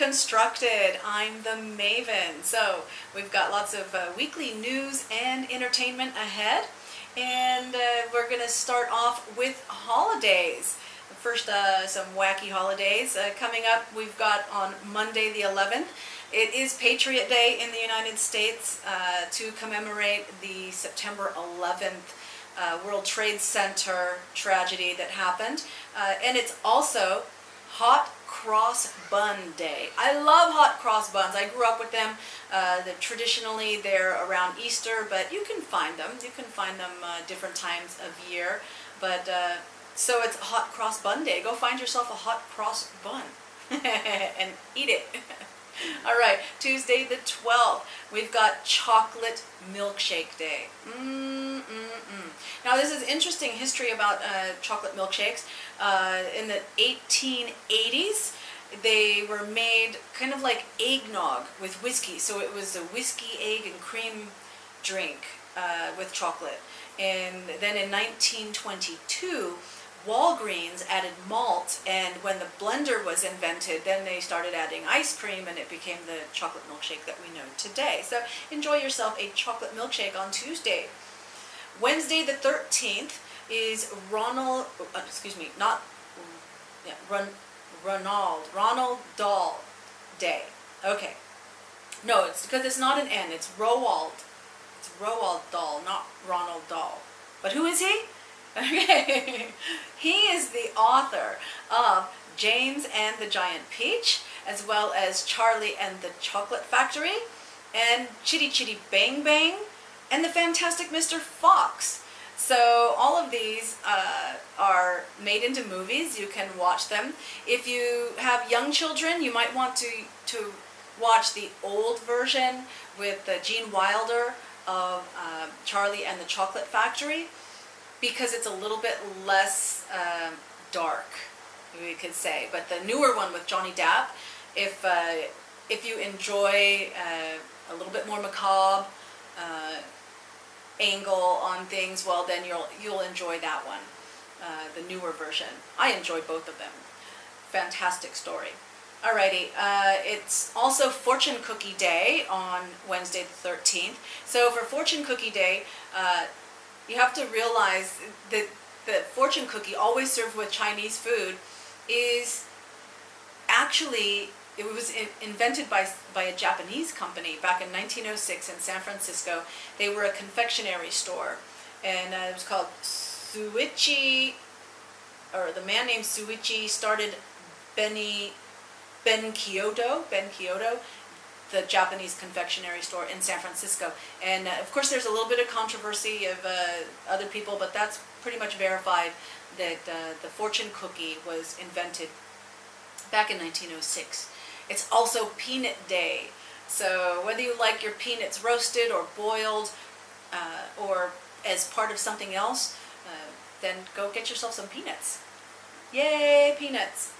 Deconstructed. I'm the Maven. So we've got lots of weekly news and entertainment ahead, and we're going to start off with holidays. First, some wacky holidays coming up. We've got on Monday the 11th. It is Patriot Day in the United States to commemorate the September 11th World Trade Center tragedy that happened, and it's also Hot Cross Bun Day. I love hot cross buns. I grew up with them. Traditionally, they're around Easter, but you can find them. You can find them different times of year. But so it's Hot Cross Bun Day. Go find yourself a hot cross bun and eat it. All right, Tuesday the 12th, we've got Chocolate Milkshake Day. Now, this is interesting history about chocolate milkshakes. In the 1880s, they were made kind of like eggnog with whiskey. So it was a whiskey, egg, and cream drink with chocolate. And then in 1922, Walgreens added malt, and when the blender was invented, then they started adding ice cream, and it became the chocolate milkshake that we know today. So enjoy yourself a chocolate milkshake on Tuesday. Wednesday the 13th is Ronald Dahl Day. Okay. No, it's because it's not an N, it's Roald. It's Roald Dahl, not Ronald Dahl. But who is he? Okay. He is the author of James and the Giant Peach, as well as Charlie and the Chocolate Factory, and Chitty Chitty Bang Bang, and the Fantastic Mr. Fox. So all of these are made into movies. You can watch them. If you have young children, you might want to watch the old version with Gene Wilder of Charlie and the Chocolate Factory, because it's a little bit less dark, we could say. But the newer one with Johnny Depp, if you enjoy a little bit more macabre angle on things, well, then you'll enjoy that one, the newer version. I enjoy both of them. Fantastic story. Alrighty, it's also Fortune Cookie Day on Wednesday the 13th. So for Fortune Cookie Day, you have to realize that the fortune cookie, always served with Chinese food, is actually, it was invented by a Japanese company back in 1906 in San Francisco. They were a confectionery store, and it was called Suichi, or the man named Suichi started Ben Kyoto, the Japanese confectionery store in San Francisco. And of course there's a little bit of controversy of other people, but that's pretty much verified that the fortune cookie was invented back in 1906. It's also Peanut Day. So whether you like your peanuts roasted or boiled or as part of something else, then go get yourself some peanuts. Yay, peanuts!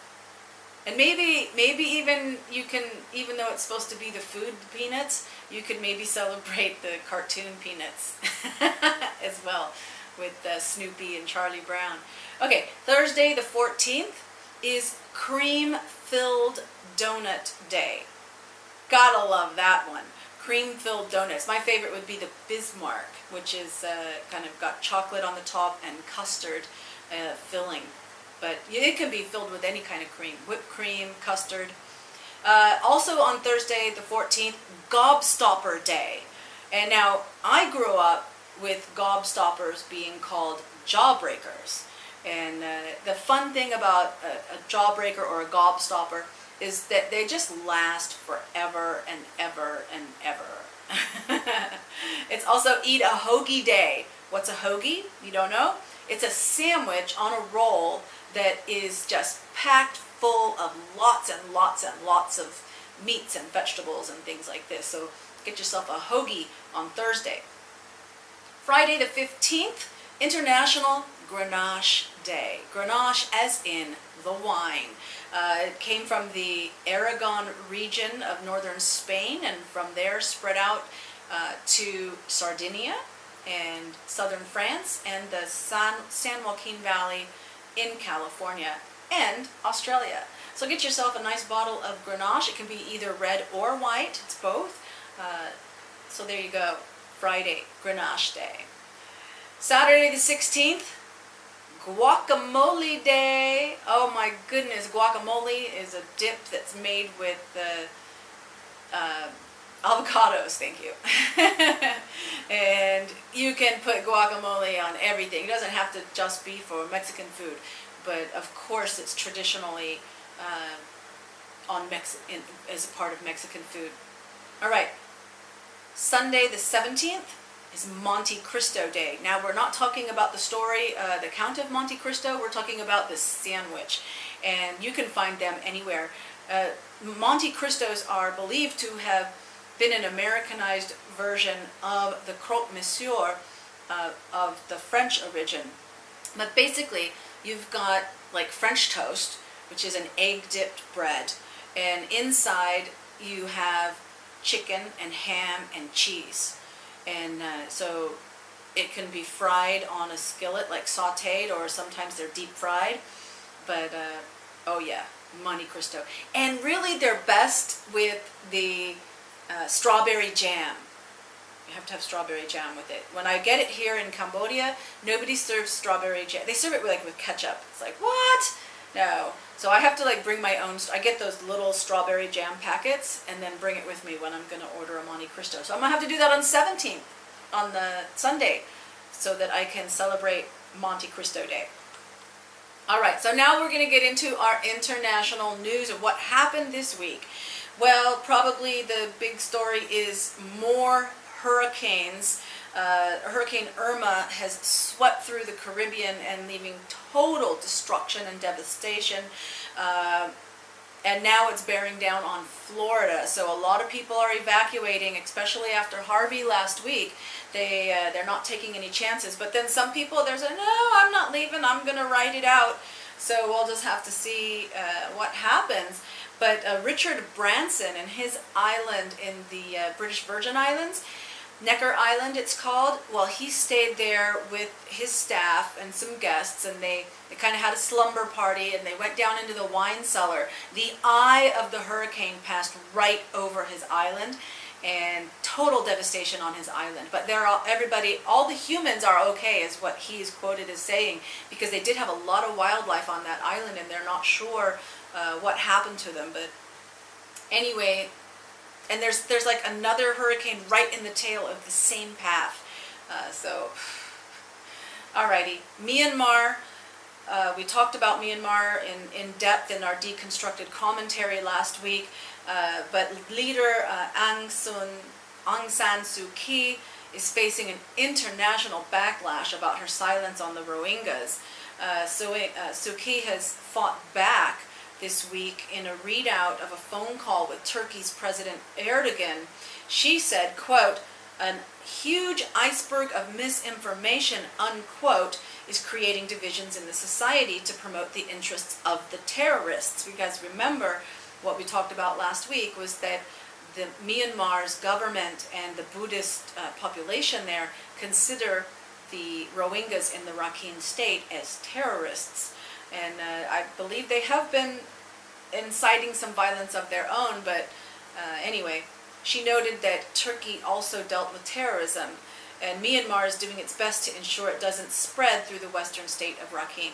And maybe even you can, even though it's supposed to be the food Peanuts, you could maybe celebrate the cartoon Peanuts as well, with Snoopy and Charlie Brown. Okay, Thursday the 14th is Cream-Filled Donut Day. Gotta love that one. Cream-filled donuts. My favorite would be the Bismarck, which is kind of got chocolate on the top and custard filling. But it can be filled with any kind of cream, whipped cream, custard. Also on Thursday the 14th, Gobstopper Day. And now, I grew up with gobstoppers being called jawbreakers. And the fun thing about a jawbreaker or a gobstopper is that they just last forever and ever and ever. It's also Eat a Hoagie Day. What's a hoagie? You don't know? It's a sandwich on a roll that is just packed full of lots and lots and lots of meats and vegetables and things like this. So get yourself a hoagie on Thursday. Friday the 15th, International Grenache Day. Grenache as in the wine. It came from the Aragon region of northern Spain, and from there spread out to Sardinia and southern France and the San Joaquin Valley in California. and Australia. So get yourself a nice bottle of Grenache. It can be either red or white. It's both. So there you go. Friday, Grenache Day. Saturday the 16th, Guacamole Day. Oh my goodness, guacamole is a dip that's made with avocados, thank you. And you can put guacamole on everything. It doesn't have to just be for Mexican food, but of course it's traditionally as a part of Mexican food. All right, Sunday the 17th is Monte Cristo Day. Now we're not talking about the story, the Count of Monte Cristo. We're talking about the sandwich, and you can find them anywhere. Monte Cristos are believed to have been an Americanized version of the croque monsieur of the French origin. But basically, you've got like French toast, which is an egg-dipped bread, and inside you have chicken and ham and cheese. And so it can be fried on a skillet, like sautéed, or sometimes they're deep fried. But oh yeah, Monte Cristo. And really they're best with the strawberry jam. You have to have strawberry jam with it. When I get it here in Cambodia, nobody serves strawberry jam. They serve it with ketchup. It's like, what? No. So I have to like bring my own. I get those little strawberry jam packets and then bring it with me when I'm going to order a Monte Cristo. So I'm going to have to do that on 17th, on the Sunday, so that I can celebrate Monte Cristo Day. All right, so now we're going to get into our international news of what happened this week. Well, probably the big story is more hurricanes. Hurricane Irma has swept through the Caribbean and leaving total destruction and devastation. And now it's bearing down on Florida. So a lot of people are evacuating, especially after Harvey last week. They're not taking any chances. But then some people, they're saying, no, I'm not leaving. I'm going to ride it out. So we'll just have to see what happens. But Richard Branson and his island in the British Virgin Islands, Necker Island it's called, well, he stayed there with his staff and some guests, and they kind of had a slumber party, and they went down into the wine cellar. The eye of the hurricane passed right over his island, and total devastation on his island. But all the humans are okay, is what he is quoted as saying, because they did have a lot of wildlife on that island, and they're not sure what happened to them. But anyway, and there's like another hurricane right in the tail of the same path. So, alrighty, Myanmar. We talked about Myanmar in depth in our Deconstructed commentary last week. But leader Aung San Suu Kyi is facing an international backlash about her silence on the Rohingyas. Suu Kyi has fought back this week in a readout of a phone call with Turkey's President Erdogan. She said, quote, "A huge iceberg of misinformation," unquote, is creating divisions in the society to promote the interests of the terrorists. Because remember, what we talked about last week was that the Myanmar's government and the Buddhist population there consider the Rohingyas in the Rakhine state as terrorists. And I believe they have been inciting some violence of their own, but anyway, she noted that Turkey also dealt with terrorism, and Myanmar is doing its best to ensure it doesn't spread through the western state of Rakhine.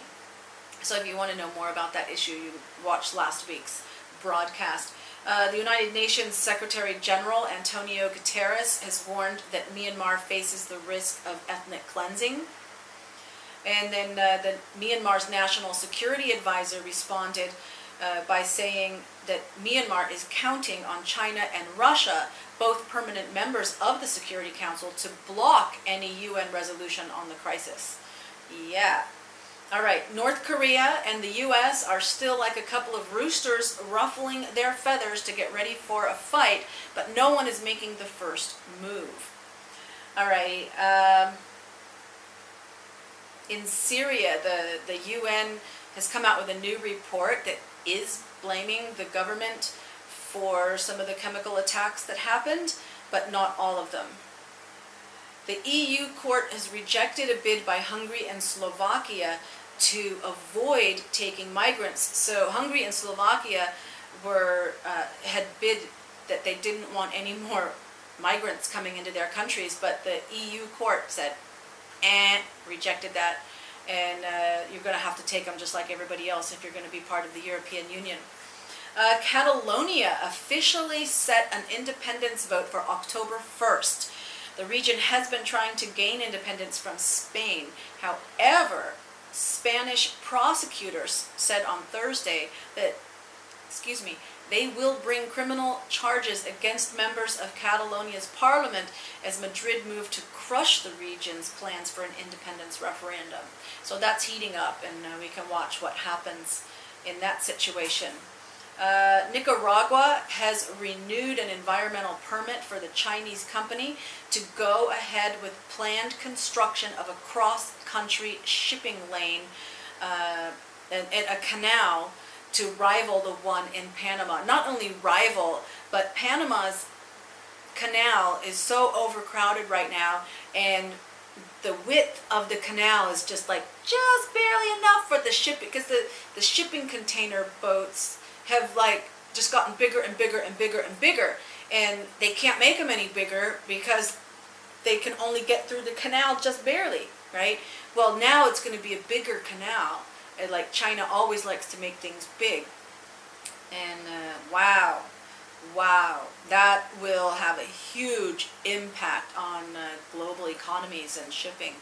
So if you want to know more about that issue, you watch last week's broadcast. The United Nations Secretary General Antonio Guterres has warned that Myanmar faces the risk of ethnic cleansing. And then the Myanmar's National Security Advisor responded by saying that Myanmar is counting on China and Russia, both permanent members of the Security Council, to block any UN resolution on the crisis. Yeah. All right, North Korea and the U.S. are still like a couple of roosters ruffling their feathers to get ready for a fight, but no one is making the first move. All right. In Syria, the UN has come out with a new report that is blaming the government for some of the chemical attacks that happened, but not all of them. The EU court has rejected a bid by Hungary and Slovakia to avoid taking migrants. So Hungary and Slovakia had bid that they didn't want any more migrants coming into their countries, but the EU court said, rejected that, and you're going to have to take them just like everybody else if you're going to be part of the European Union. Catalonia officially set an independence vote for October 1st. The region has been trying to gain independence from Spain. However, Spanish prosecutors said on Thursday that, they will bring criminal charges against members of Catalonia's parliament as Madrid moved to crush the region's plans for an independence referendum. So that's heating up, and we can watch what happens in that situation. Nicaragua has renewed an environmental permit for the Chinese company to go ahead with planned construction of a cross-country shipping lane and a canal to rival the one in Panama. Not only rival, but Panama's canal is so overcrowded right now, and the width of the canal is just barely enough for the ship, because the shipping container boats have just gotten bigger and bigger and bigger and bigger, and they can't make them any bigger because they can only get through the canal just barely, right? Well, now it's going to be a bigger canal. China always likes to make things big. And wow, that will have a huge impact on global economies and shipping.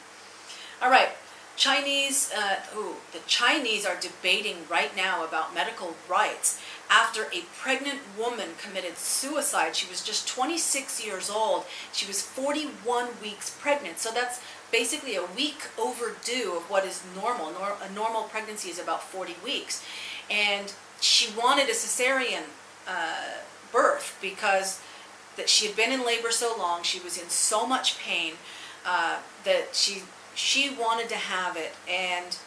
All right, the Chinese are debating right now about medical rights after a pregnant woman committed suicide. She was just 26 years old. She was 41 weeks pregnant. So that's basically a week overdue of what is normal. A normal pregnancy is about 40 weeks. And she wanted a cesarean birth because she had been in labor so long, she was in so much pain that she wanted to have it. And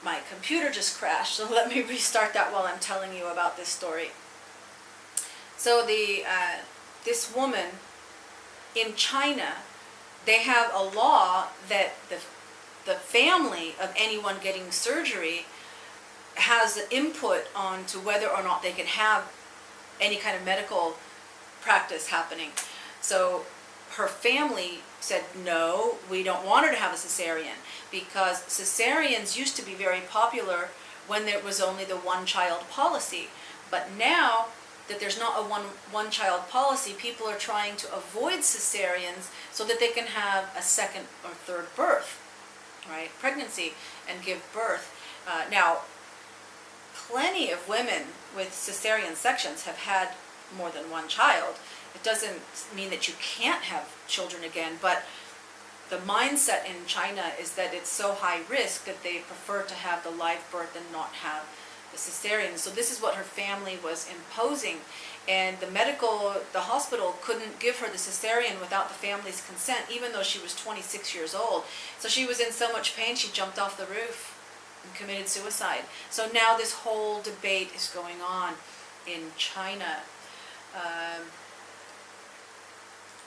my computer just crashed, so let me restart that while I'm telling you about this story. So this woman in China, they have a law that the family of anyone getting surgery has input on to whether or not they can have any kind of medical practice happening. So her family said, no, we don't want her to have a cesarean, because cesareans used to be very popular when there was only the one-child policy. But now that there's not a one-child policy, people are trying to avoid cesareans so that they can have a second or third birth, right? Pregnancy, and give birth. Now, plenty of women with cesarean sections have had more than one child. It doesn't mean that you can't have children again, but the mindset in China is that it's so high risk that they prefer to have the live birth and not have the cesarean. So this is what her family was imposing, and the hospital couldn't give her the cesarean without the family's consent, even though she was 26 years old. So she was in so much pain, she jumped off the roof and committed suicide. So now this whole debate is going on in China.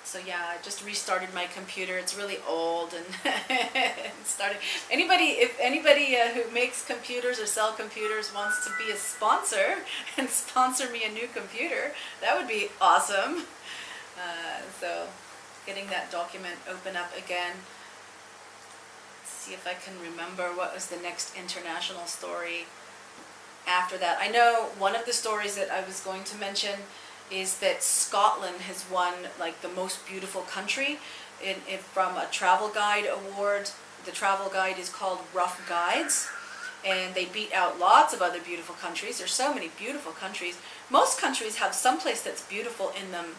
So yeah, I just restarted my computer. It's really old and started. If anybody who makes computers or sell computers wants to be a sponsor and sponsor me a new computer, that would be awesome. So getting that document open up again. Let's see if I can remember what was the next international story after that. I know one of the stories that I was going to mention is that Scotland has won the most beautiful country from a travel guide award. The travel guide is called Rough Guides, and they beat out lots of other beautiful countries. There's so many beautiful countries. Most countries have someplace that's beautiful in them.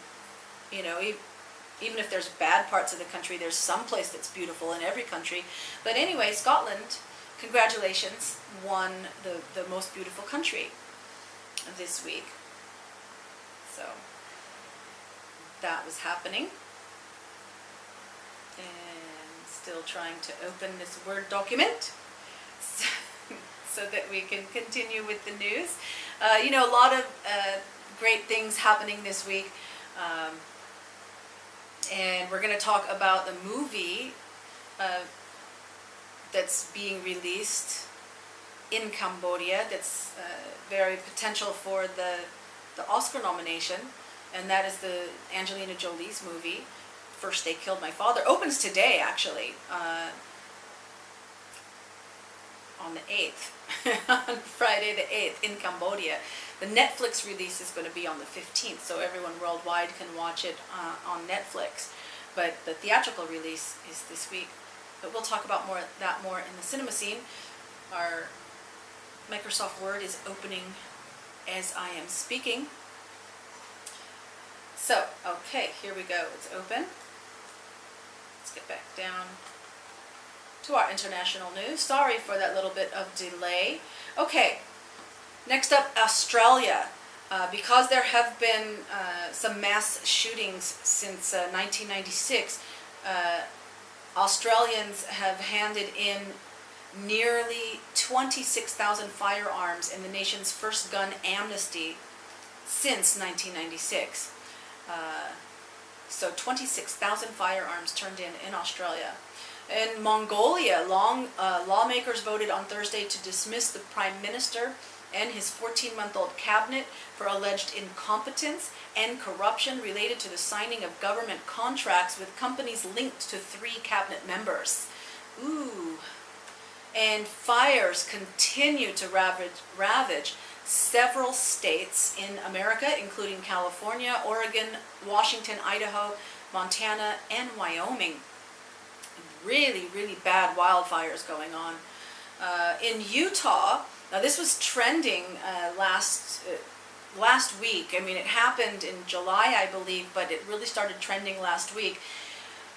You know, even if there's bad parts of the country, there's someplace that's beautiful in every country. But anyway, Scotland, congratulations, won the most beautiful country this week. So that was happening, and still trying to open this Word document so that we can continue with the news. A lot of great things happening this week, and we're going to talk about the movie that's being released in Cambodia that's very potential for the Oscar nomination, and that is the Angelina Jolie's movie, First They Killed My Father. Opens today, actually, on the 8th, on Friday the 8th in Cambodia. The Netflix release is going to be on the 15th, so everyone worldwide can watch it on Netflix. But the theatrical release is this week. But we'll talk about that more in the cinema scene. Our Microsoft Word is opening as I am speaking. So, okay, here we go. It's open. Let's get back down to our international news. Sorry for that little bit of delay. Okay, next up, Australia. Because there have been some mass shootings since 1996, Australians have handed in nearly 26,000 firearms in the nation's first gun amnesty since 1996. So 26,000 firearms turned in Australia. In Mongolia, lawmakers voted on Thursday to dismiss the prime minister and his 14-month-old cabinet for alleged incompetence and corruption related to the signing of government contracts with companies linked to 3 cabinet members. Ooh. And fires continue to ravage several states in America, including California, Oregon, Washington, Idaho, Montana, and Wyoming. Really, really bad wildfires going on. In Utah, now this was trending last week. I mean, it happened in July, I believe, but it really started trending last week,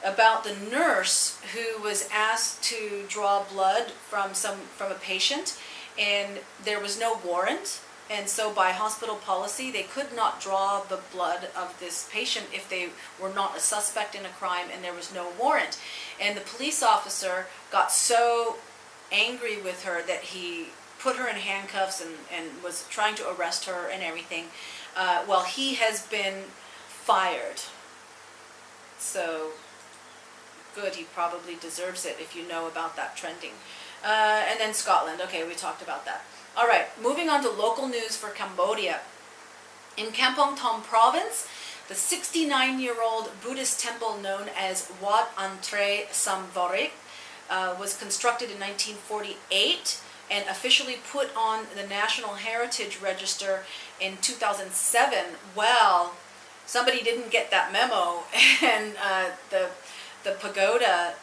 about the nurse who was asked to draw blood from a patient, and there was no warrant, and so by hospital policy they could not draw the blood of this patient if they were not a suspect in a crime and there was no warrant. And the police officer got so angry with her that he put her in handcuffs and was trying to arrest her and everything. Well, he has been fired. So good, he probably deserves it if you know about that trending. And then Scotland, okay, we talked about that. All right, moving on to local news for Cambodia. In Kampong Thom province, the 69-year-old Buddhist temple known as Wat Antre Samvorik was constructed in 1948 and officially put on the National Heritage Register in 2007. Well, somebody didn't get that memo, and the pagoda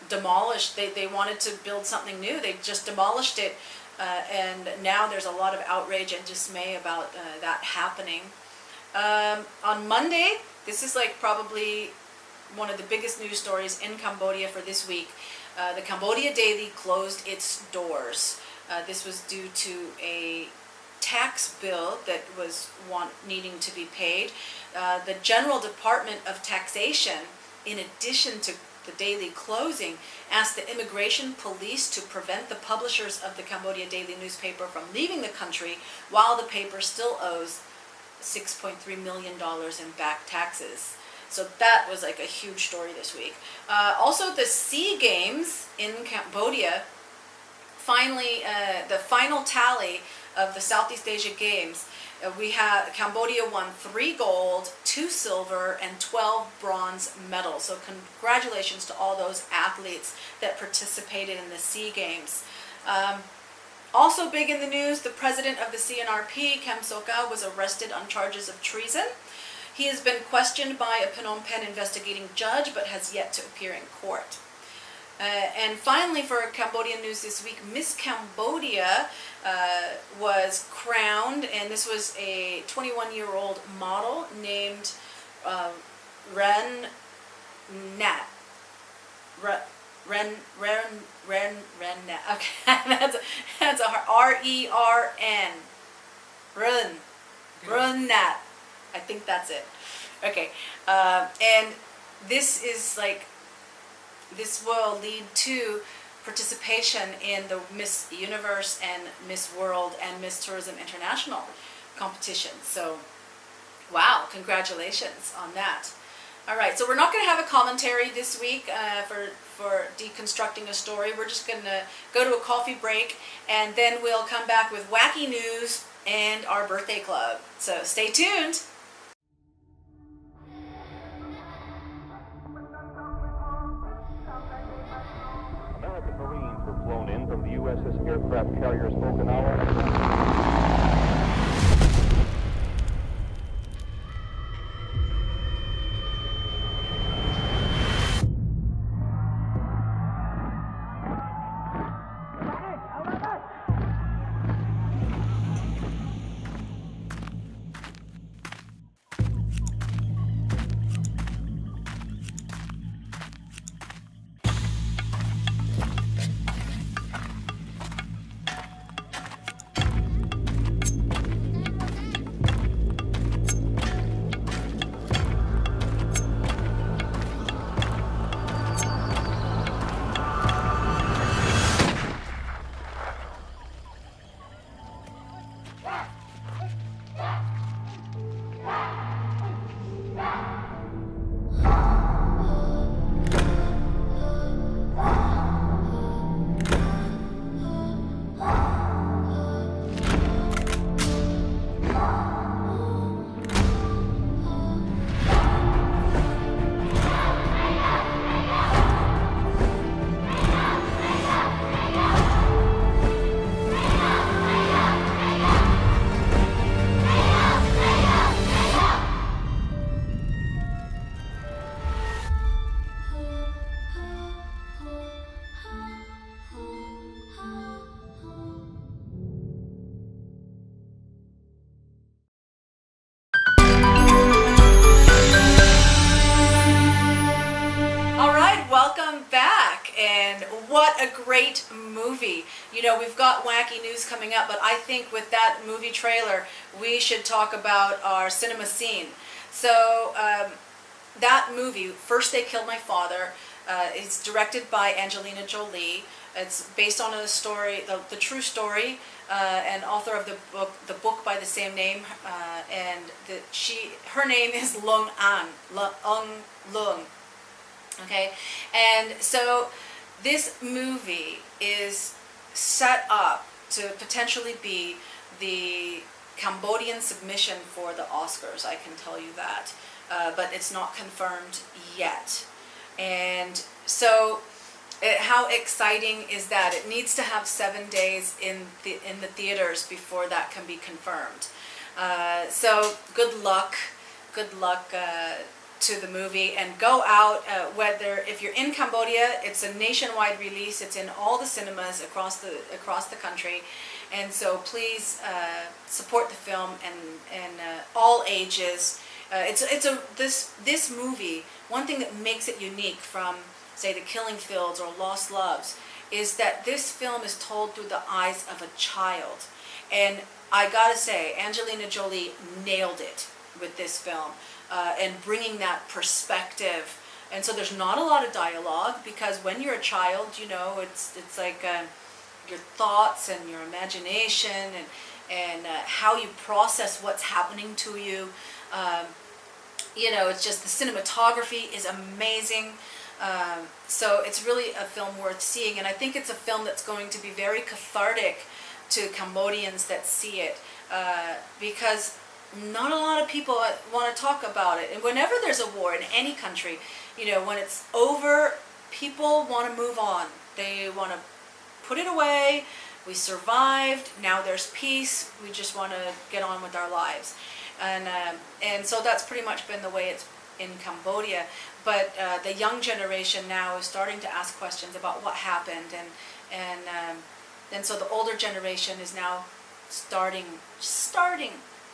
demolished. They wanted to build something new. They just demolished it, and now there's a lot of outrage and dismay about that happening. On Monday, this is like probably one of the biggest news stories in Cambodia for this week. The Cambodia Daily closed its doors. This was due to a tax bill that was needing to be paid. The General Department of Taxation, in addition to the daily closing, asked the immigration police to prevent the publishers of the Cambodia Daily newspaper from leaving the country while the paper still owes $6.3 million in back taxes. So that was like a huge story this week. Also, the SEA Games in Cambodia, finally, the final tally of the Southeast Asia Games, Cambodia won 3 gold, 2 silver, and 12 bronze medals. So congratulations to all those athletes that participated in the SEA Games. Also big in the news, the president of the CNRP, Kem Sokha, was arrested on charges of treason. He has been questioned by a Phnom Penh investigating judge, but has yet to appear in court. And finally, for Cambodian news this week, Miss Cambodia was crowned, and this was a 21-year-old model named Ren Nat. Ren Nat. Okay, that's a R-E-R-N. Ren Nat. I think that's it. Okay, and this is like, this will lead to participation in the Miss Universe and Miss World and Miss Tourism International competitions. So, wow, congratulations on that. All right, so we're not going to have a commentary this week for for Deconstructing a Story. We're just going to go to a coffee break, and then we'll come back with wacky news and our birthday club. So stay tuned. American Marines were flown in from the USS aircraft carrier Okinawa. What a great movie. You know, we've got wacky news coming up, but I think with that movie trailer, we should talk about our cinema scene. So, that movie, First They Killed My Father, is directed by Angelina Jolie. It's based on a story, the true story, and author of the book by the same name, and her name is Lung An, Lung. Okay, and so this movie is set up to potentially be the Cambodian submission for the Oscars, I can tell you that, but it's not confirmed yet. And so how exciting is that? It needs to have 7 days in the theaters before that can be confirmed. So good luck to the movie, and go out, if you're in Cambodia, it's a nationwide release. It's in all the cinemas across the country, and so please support the film and all ages. This movie, one thing that makes it unique from, say, The Killing Fields or Lost Loves, is that this film is told through the eyes of a child, and I gotta say, Angelina Jolie nailed it with this film. And bringing that perspective. And so there's not a lot of dialogue, because when you're a child, you know, it's like your thoughts and your imagination and how you process what's happening to you. You know, it's just the cinematography is amazing. So it's really a film worth seeing, and I think it's a film that's going to be very cathartic to Cambodians that see it, because not a lot of people want to talk about it. And whenever there's a war in any country, you know, when it's over, people want to move on. They want to put it away. We survived. Now there's peace. We just want to get on with our lives. And so that's pretty much been the way it's in Cambodia. But the young generation now is starting to ask questions about what happened, and so the older generation is now starting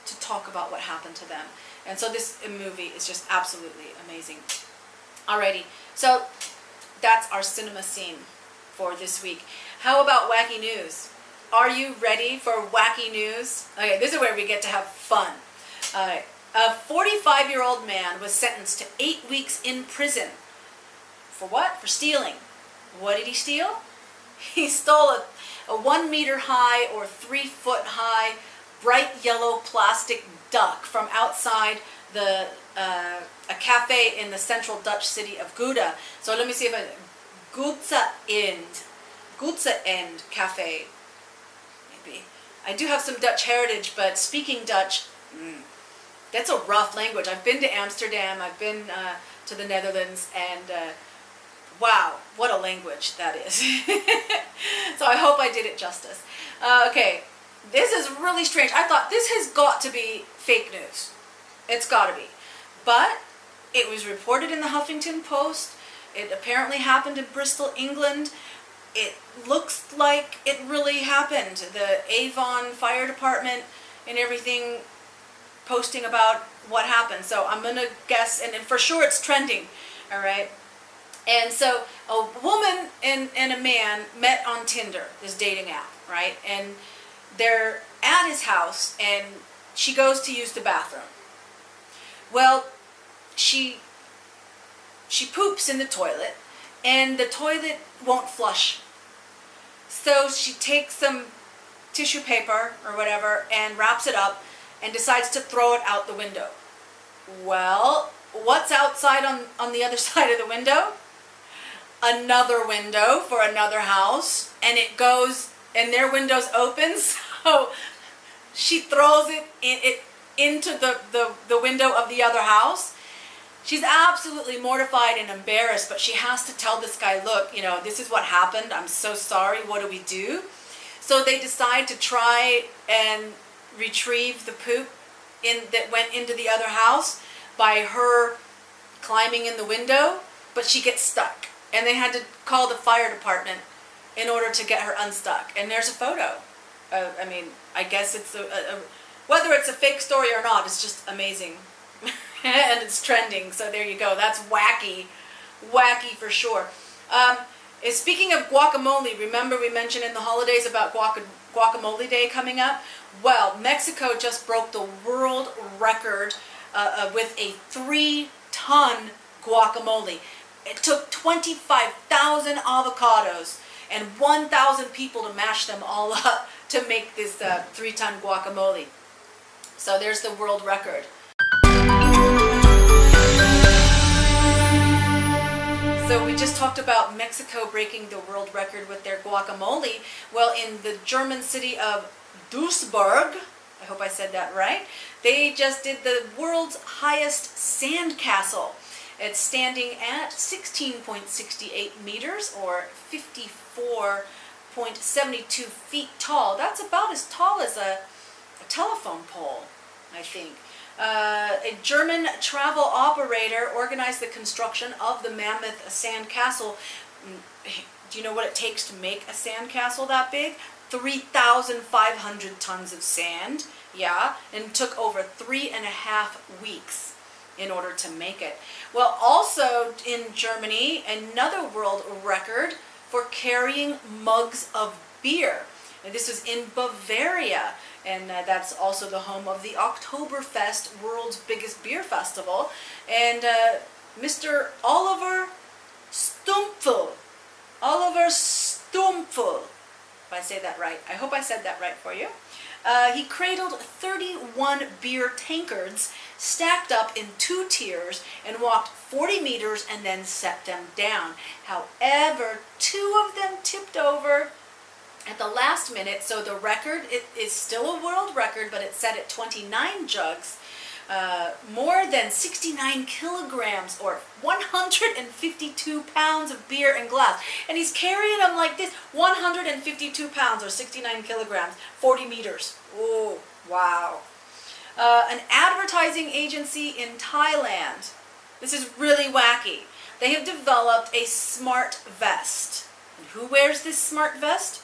to talk about what happened to them. And so this movie is just absolutely amazing. Alrighty, so that's our cinema scene for this week. How about wacky news? Are you ready for wacky news? Okay, this is where we get to have fun. A 45-year-old man was sentenced to 8 weeks in prison. For what? For stealing. What did he steal? He stole a 1 meter high or 3 foot high bright yellow plastic duck from outside a cafe in the central Dutch city of Gouda. So let me see if Gutsa End Cafe, maybe. I do have some Dutch heritage, but speaking Dutch, that's a rough language. I've been to Amsterdam, I've been to the Netherlands, and wow, what a language that is. So I hope I did it justice. Okay, this is really strange. I thought this has got to be fake news. It's got to be. But it was reported in the Huffington Post. It apparently happened in Bristol, England. It looks like it really happened. The Avon Fire Department and everything posting about what happened. So I'm going to guess, and for sure it's trending, all right? And so a woman and a man met on Tinder, this dating app, right? And they're at his house, and she goes to use the bathroom. Well, she poops in the toilet, and the toilet won't flush. So she takes some tissue paper or whatever and wraps it up and decides to throw it out the window. Well, what's outside on the other side of the window? Another window for another house, and it goes, and their windows open, so she throws it into the window of the other house. She's absolutely mortified and embarrassed, but she has to tell this guy, look, you know, this is what happened. I'm so sorry. What do we do? So they decide to try and retrieve the poop that went into the other house by her climbing in the window, but she gets stuck. And they had to call the fire department in order to get her unstuck. And there's a photo. I mean, I guess it's whether it's a fake story or not, it's just amazing. And it's trending, so there you go. That's wacky. Wacky for sure. Speaking of guacamole, remember we mentioned in the holidays about Guacamole Day coming up? Well, Mexico just broke the world record with a 3-ton guacamole. It took 25,000 avocados and 1,000 people to mash them all up to make this 3-ton guacamole. So there's the world record. So we just talked about Mexico breaking the world record with their guacamole. Well, in the German city of Duisburg, I hope I said that right, they just did the world's highest sand castle. It's standing at 16.68 meters or 54.72 feet tall. That's about as tall as a telephone pole, I think. A German travel operator organized the construction of the mammoth sand castle. Do you know what it takes to make a sand castle that big? 3,500 tons of sand, yeah, and it took over 3.5 weeks in order to make it. Well, also in Germany, another world record for carrying mugs of beer. And this was in Bavaria. And that's also the home of the Oktoberfest, world's biggest beer festival. And Mr. Oliver Stumpfel, if I say that right. I hope I said that right for you. He cradled 31 beer tankards stacked up in 2 tiers and walked 40 meters and then set them down. However, 2 of them tipped over at the last minute, so the record is still a world record, but it's set at 29 jugs, more than 69 kilograms or 152 pounds of beer and glass. And he's carrying them like this, 152 pounds or 69 kilograms, 40 meters. Oh, wow. An advertising agency in Thailand, this is really wacky. They have developed a smart vest. And who wears this smart vest?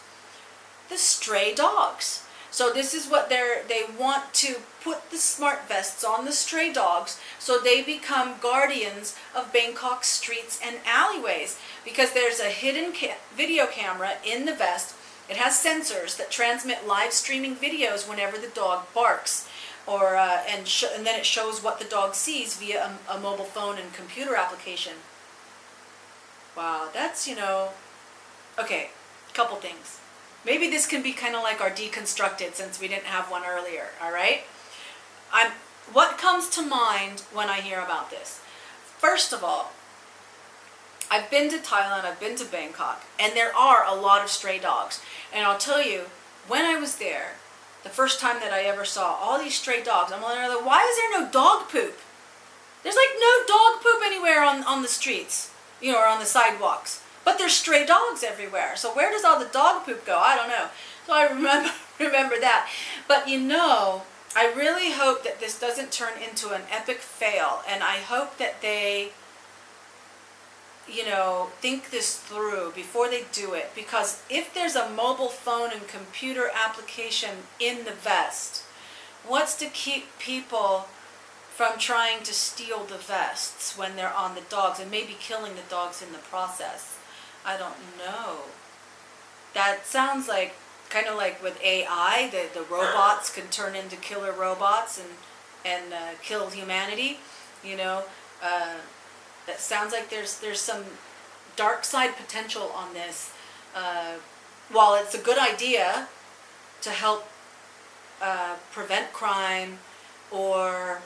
The stray dogs. So this is what they want to put the smart vests on the stray dogs so they become guardians of Bangkok's streets and alleyways, because there's a hidden video camera in the vest. It has sensors that transmit live streaming videos whenever the dog barks, or and then it shows what the dog sees via a mobile phone and computer application. Wow, that's, you know, okay, couple things. Maybe this can be kind of like our Deconstructed, since we didn't have one earlier, all right? What comes to mind when I hear about this? First of all, I've been to Thailand, I've been to Bangkok, and there are a lot of stray dogs. And I'll tell you, when I was there, the first time that I ever saw all these stray dogs, I'm wondering, why is there no dog poop? There's like no dog poop anywhere on the streets, you know, or on the sidewalks. But there's stray dogs everywhere. So where does all the dog poop go? I don't know. So I remember that. But you know, I really hope that this doesn't turn into an epic fail. And I hope that they, you know, think this through before they do it. Because if there's a mobile phone and computer application in the vest, what's to keep people from trying to steal the vests when they're on the dogs and maybe killing the dogs in the process? I don't know. That sounds like kind of like with AI, the robots can turn into killer robots and kill humanity. You know, that sounds like there's some dark side potential on this. While it's a good idea to help prevent crime or,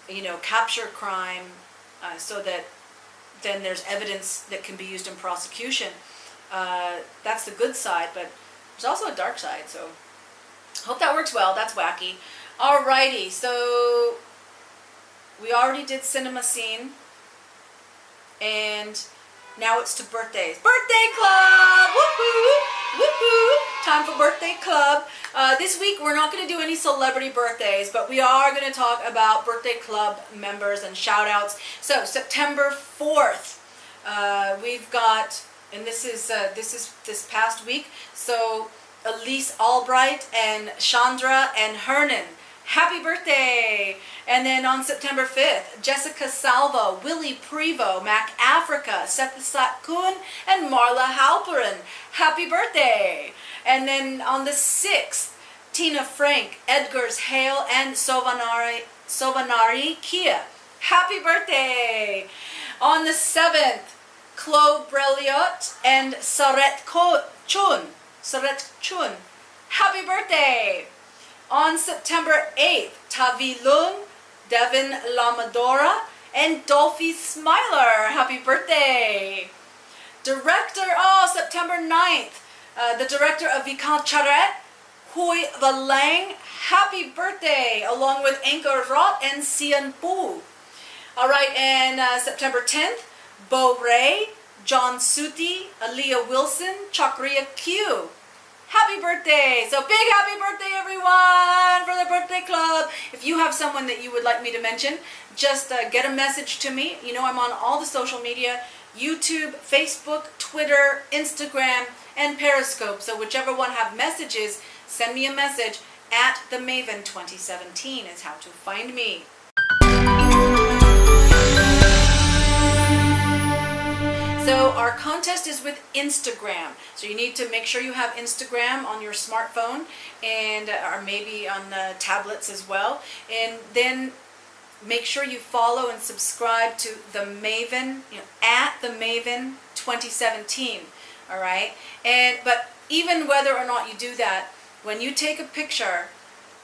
you know, capture crime so that then there's evidence that can be used in prosecution. That's the good side, but there's also a dark side, so hope that works well. That's wacky. Alrighty, so we already did cinema scene, and now it's to birthdays. Birthday club! Woohoo! Woohoo! Time for birthday club. This week we're not going to do any celebrity birthdays, but we are going to talk about birthday club members and shout outs. So September 4th, we've got, and this is this past week, so Elise Albright and Chandra and Hernan. Happy birthday! And then on September 5th, Jessica Salvo, Willie Prevo, Mac Africa, Sethasat Kun, and Marla Halperin. Happy birthday! And then on the 6th, Tina Frank, Edgar's Hale, and Sovanari Kia. Happy birthday! On the 7th, Claude Breliot and Saret Chun. Happy birthday! On September 8th, Tavi Lung, Devin Lamadora, and Dolphy Smiler. Happy birthday! Director, September 9th, the director of Vikant Charet, Hui Valang. Happy birthday! Along with Anchor Rot and Sian Pu. Alright, and September 10th, Bo Ray, John Suti, Aaliyah Wilson, Chakriya Q. Happy birthday! So big happy birthday everyone for the birthday club. If you have someone that you would like me to mention, just get a message to me. You know, I'm on all the social media, YouTube, Facebook, Twitter, Instagram, and Periscope. So whichever one have messages, send me a message at the Maven 2017 is how to find me. So our contest is with Instagram. So you need to make sure you have Instagram on your smartphone and or maybe on tablets as well. And then make sure you follow and subscribe to the Maven, you know, at the Maven 2017. All right. But even whether or not you do that, when you take a picture,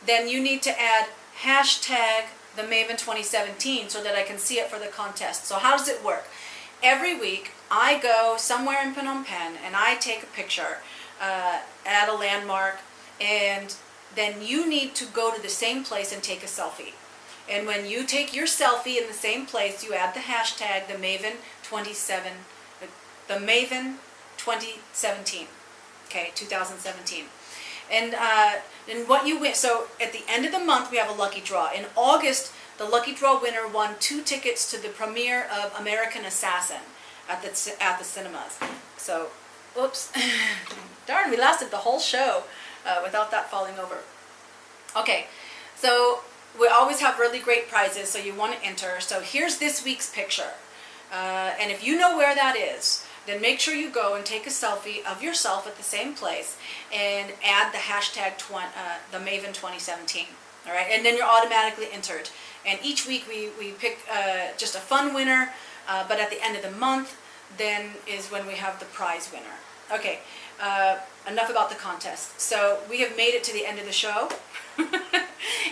then you need to add hashtag the Maven 2017 so that I can see it for the contest. So how does it work? Every week, I go somewhere in Phnom Penh and I take a picture at a landmark, and then you need to go to the same place and take a selfie. And when you take your selfie in the same place, you add the hashtag the Maven 2017. Okay, 2017. And what you win. So at the end of the month, we have a lucky draw. In August, the lucky draw winner won 2 tickets to the premiere of American Assassin at the cinemas. So, oops, darn, we lasted the whole show without that falling over. Okay, so we always have really great prizes, so you want to enter. So here's this week's picture, and if you know where that is, then make sure you go and take a selfie of yourself at the same place and add the hashtag the Maven 2017. All right, and then you're automatically entered. And each week we pick just a fun winner, but at the end of the month, then is when we have the prize winner. Okay, enough about the contest. So we have made it to the end of the show.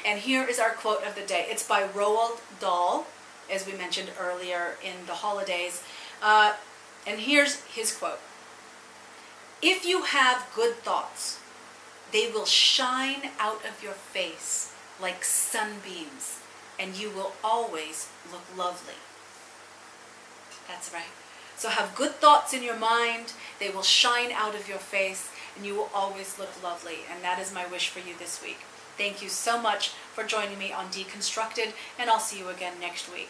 And here is our quote of the day. It's by Roald Dahl, as we mentioned earlier in the holidays. And here's his quote. If you have good thoughts, they will shine out of your face like sunbeams, and you will always look lovely. That's right. So have good thoughts in your mind, they will shine out of your face, and you will always look lovely. And that is my wish for you this week. Thank you so much for joining me on Deconstructed, and I'll see you again next week.